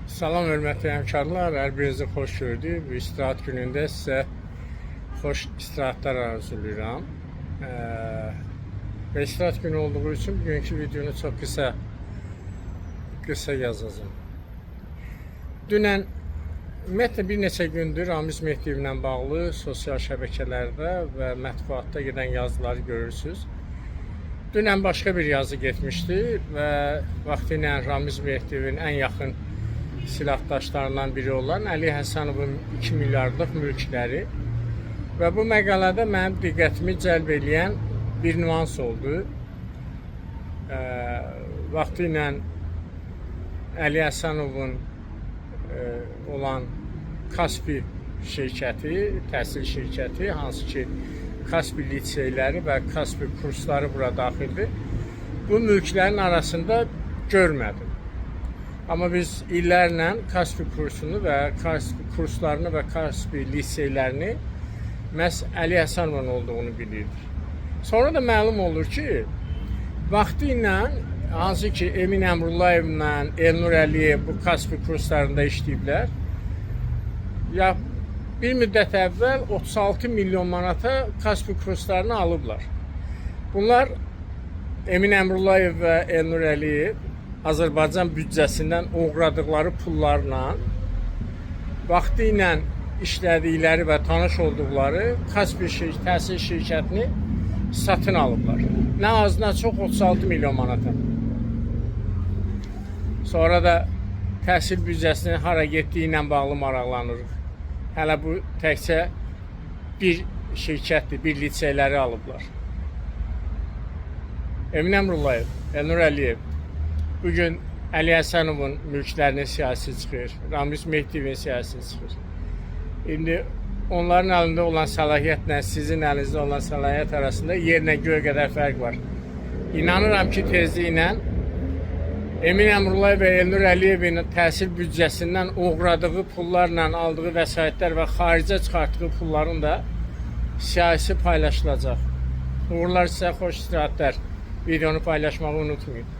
Salam hörmətli həmkarlar, hər birinizi xoş gördük. Bu istirahat günündə sizə xoş istirahatlar arzulayıram. Və istirahat günü olduğu üçün bugünkü videonu çox qısa yazacağım. Dünən ümumiyyətlə bir neçə gündür Ramiz Mehdiyev ilə bağlı sosial şəbəkələrdə və mətbuatda gedən yazıları görürsünüz. Dünən başqa bir yazı getmişdi və vaxtilə Ramiz Mehdiyevin ən yaxın silahdaşlarından biri olan Ali Həsənovun 2 milyardlıq mülkləri və bu məqalədə mənim diqqətimi cəlb edən bir nüans oldu. Vaxtilə Ali Həsənovun olan Kaspi şirkəti, təhsil şirkəti, hansı ki Kaspi liseyləri və Kaspi kursları bura daxildir. Bu mülklərin arasında görmədim. Amma biz illərlə Kaspi kursunu və Kaspi kurslarını və Kaspi liseylərini məhz Ali Həsənovun olduğunu bilirdik. Sonra da məlum olur ki, vaxtı ilə hansı ki Emin Əmrullayevlə Elnur Əliyev bu Kaspi kurslarında işləyiblər. Ya bir müddət əvvəl 36 milyon manata Kaspi kurslarını alıblar. Bunlar Emin Əmrullayev və Elnur Əliyev Azərbaycan büdcəsindən oğradıqları pullarla vaxtı ilə işlədikləri və tanış olduqları Kaspi təhsil şirkətini satın alıblar. Nə az, nə çox 36 milyon manata. Sonra da təhsil büdcəsinin hara getdiyi ilə bağlı maraqlanırıq. Hələ bu təkcə bir şirkətdir, bir liseyləri alıblar. Emin Əmrullayev, Elnur Əliyev bugün Ali Həsənovun mülklərinin siyasi çıxır, Ramiz Mehdiyevin siyasi çıxır. İndi onların əlində olan səlahiyyətlə sizin əlinizdə olan səlahiyyət arasında yerlə göy qədər fərq var. İnanıram ki, tezliklə Emin Əmrullayev və Elnur Əliyevin təhsil büdcəsindən oğradığı pullarla aldığı vəsaitlər və xaricə çıxartdığı pulların da siyasi paylaşılacaq. Uğurlar sizə, xoş istirahətlər. Videonu paylaşmağı unutmayın.